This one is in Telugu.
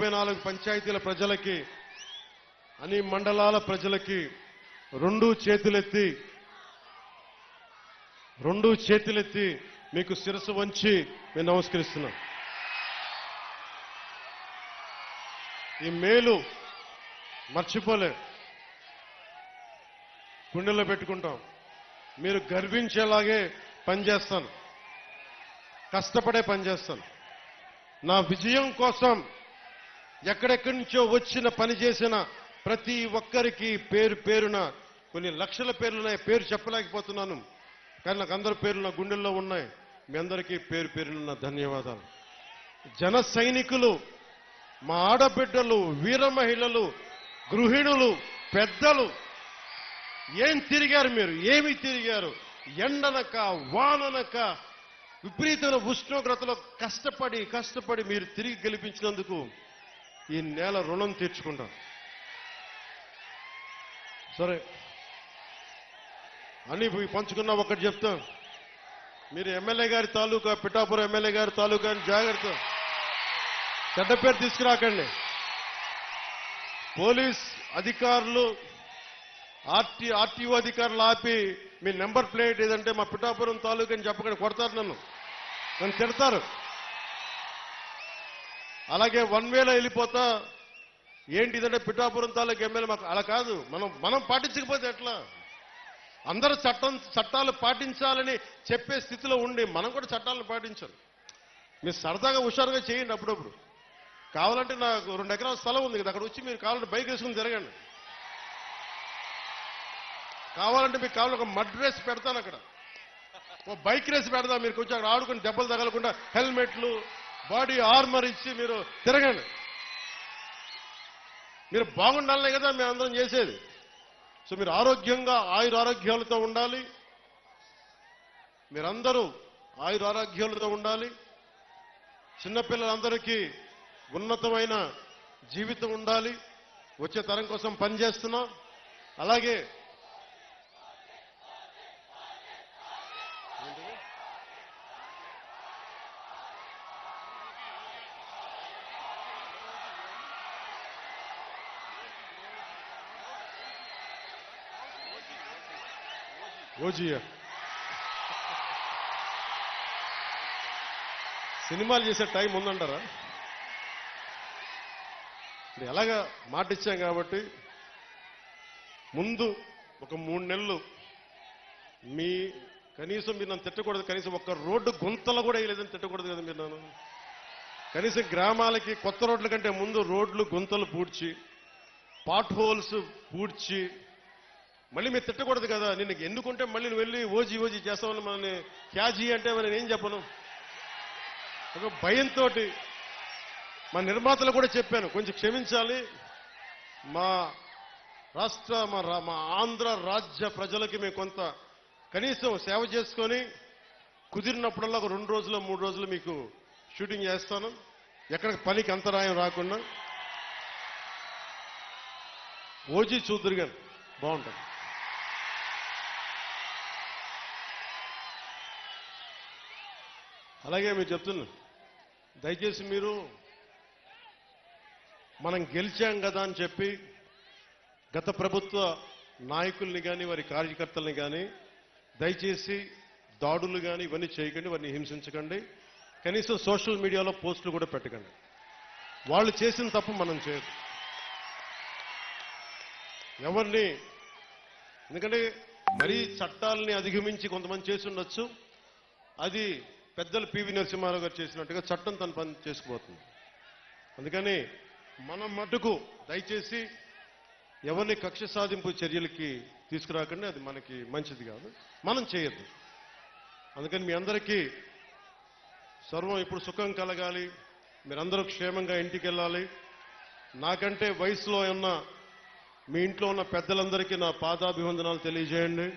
44 పంచాయతీల ప్రజలకి అన్ని మండలాల ప్రజలకి రెండు చేతులెత్తి మీకు శిరస్సు వంచి నేను నమస్కరిస్తున్నాను. ఈ మేలు మర్చిపోలే, గుండెల్లో పెట్టుకుంటాం. మీరు గర్వించేలాగే పనిచేస్తాను, కష్టపడే పనిచేస్తాను. నా విజయం కోసం ఎక్కడెక్కడి నుంచో వచ్చిన పని చేసిన ప్రతి ఒక్కరికి పేరు పేరున కొన్ని లక్షల పేర్లున్నాయి, పేరు చెప్పలేకపోతున్నాను. కానీ నాకు అందరి పేర్లు నా గుండెల్లో ఉన్నాయి. మీ అందరికీ పేరు పేరున నా ధన్యవాదాలు. జన సైనికులు, మా ఆడబిడ్డలు, వీర మహిళలు, గృహిణులు, పెద్దలు ఏం తిరిగారు, మీరు ఏమి తిరిగారు? ఎండనక వాననక విపరీతమైన ఉష్ణోగ్రతలో కష్టపడి మీరు తిరిగి గెలిపించినందుకు ఈ నేల రుణం తీర్చుకుంటాం. సరే అని పంచుకున్నా ఒకటి చెప్తా, మీరు ఎమ్మెల్యే గారి తాలూకా, పిఠాపురం ఎమ్మెల్యే గారి తాలూకా అని జాగ్రత్త, చెడ్డ పేరు తీసుకురాకండి. పోలీస్ అధికారులు, ఆర్టీఓ అధికారులు ఆపి మీ నెంబర్ ప్లేట్ ఏదంటే మా పిఠాపురం తాలూకా అని చెప్పకండి, కొడతారు, నన్ను తిడతారు. అలాగే వన్ వేలో వెళ్ళిపోతా ఏంటిదంటే పిఠాపురం తాలూకా ఎమ్మెల్యే మాకు అలా కాదు. మనం పాటించకపోతే ఎట్లా? అందరూ చట్టాలు పాటించాలని చెప్పే స్థితిలో ఉండి మనం కూడా చట్టాలను పాటించాలి. మీరు సరదాగా హుషారుగా చేయండి. అప్పుడప్పుడు కావాలంటే నాకు 2 ఎకరాల స్థలం ఉంది కదా, అక్కడ వచ్చి మీరు కావాలంటే బైక్ వేసుకుని తిరగండి. కావాలంటే మీకు కావాలంటే ఒక మడ్ రేస్ పెడతాను, అక్కడ ఓ బైక్ రేస్ పెడతాం. మీరు కొంచెం అక్కడ ఆడుకుని దెబ్బలు తగలకుండా హెల్మెట్లు, బాడీ ఆర్మర్ ఇచ్చి మీరు తిరగండి. మీరు బాగుండాలనే కదా మేము అందరం చేసేది. సో మీరు ఆరోగ్యంగా ఆయురారోగ్యాలతో ఉండాలి, మీరందరూ ఆయురారోగ్యాలతో ఉండాలి. చిన్నపిల్లలందరికీ ఉన్నతమైన జీవితం ఉండాలి. వచ్చే తరం కోసం పనిచేస్తున్నాం. అలాగే ఓజీయా సినిమాలు చేసే టైం ఉందంటారా? ఎలాగా మాట ఇచ్చాం కాబట్టి ముందు ఒక 3 నెలలు మీ కనీసం మీరు నన్ను తిట్టకూడదు. కనీసం ఒక్క రోడ్డు గుంతలు కూడా వేయలేదని తిట్టకూడదు కదా మీరు నన్ను. కనీసం గ్రామాలకి కొత్త రోడ్ల కంటే ముందు రోడ్లు గుంతలు పూడ్చి, పాట్ హోల్స్ పూడ్చి మళ్ళీ మీరు తిట్టకూడదు కదా. నిన్ను ఎందుకుంటే మళ్ళీ నువ్వు వెళ్ళి ఓజీ చేస్తామని మనల్ని క్యాజీ అంటే మరి నేనేం చెప్పను. ఒక భయంతో మా నిర్మాతలు కూడా చెప్పాను, కొంచెం క్షమించాలి. మా రాష్ట్ర మా ఆంధ్ర రాజ్య ప్రజలకి మేము కొంత కనీసం సేవ చేసుకొని కుదిరినప్పుడల్లా ఒక 2 రోజులు 3 రోజులు మీకు షూటింగ్ చేస్తాను, ఎక్కడికి పనికి అంతరాయం రాకుండా. ఓజీ చూద్దరు కానీ బాగుంటుంది. అలాగే మీరు చెప్తున్నా, దయచేసి మీరు మనం గెలిచాం కదా అని చెప్పి గత ప్రభుత్వ నాయకుల్ని కానీ వారి కార్యకర్తల్ని కానీ దయచేసి దాడులు కానీ ఇవన్నీ చేయకండి, వారిని హింసించకండి. కనీసం సోషల్ మీడియాలో పోస్టులు కూడా పెట్టకండి. వాళ్ళు చేసిన తప్పు మనం చేయదు ఎవరిని. ఎందుకంటే మరీ చట్టాలని అధిగమించి కొంతమంది చేసి ఉండొచ్చు. అది పెద్దలు పివి నరసింహారావు గారు చేసినట్టుగా చట్టం తన పని చేసుకుపోతుంది. అందుకని మనం మటుకు దయచేసి ఎవరిని కక్ష సాధింపు చర్యలకి తీసుకురాకండి, అది మనకి మంచిది కాదు, మనం చేయొద్దు. అందుకని మీ అందరికీ సర్వం ఇప్పుడు సుఖం కలగాలి, మీరందరూ క్షేమంగా ఇంటికి వెళ్ళాలి. నాకంటే వయసులో ఉన్న మీ ఇంట్లో ఉన్న పెద్దలందరికీ నా పాదాభివందనాలు తెలియజేయండి.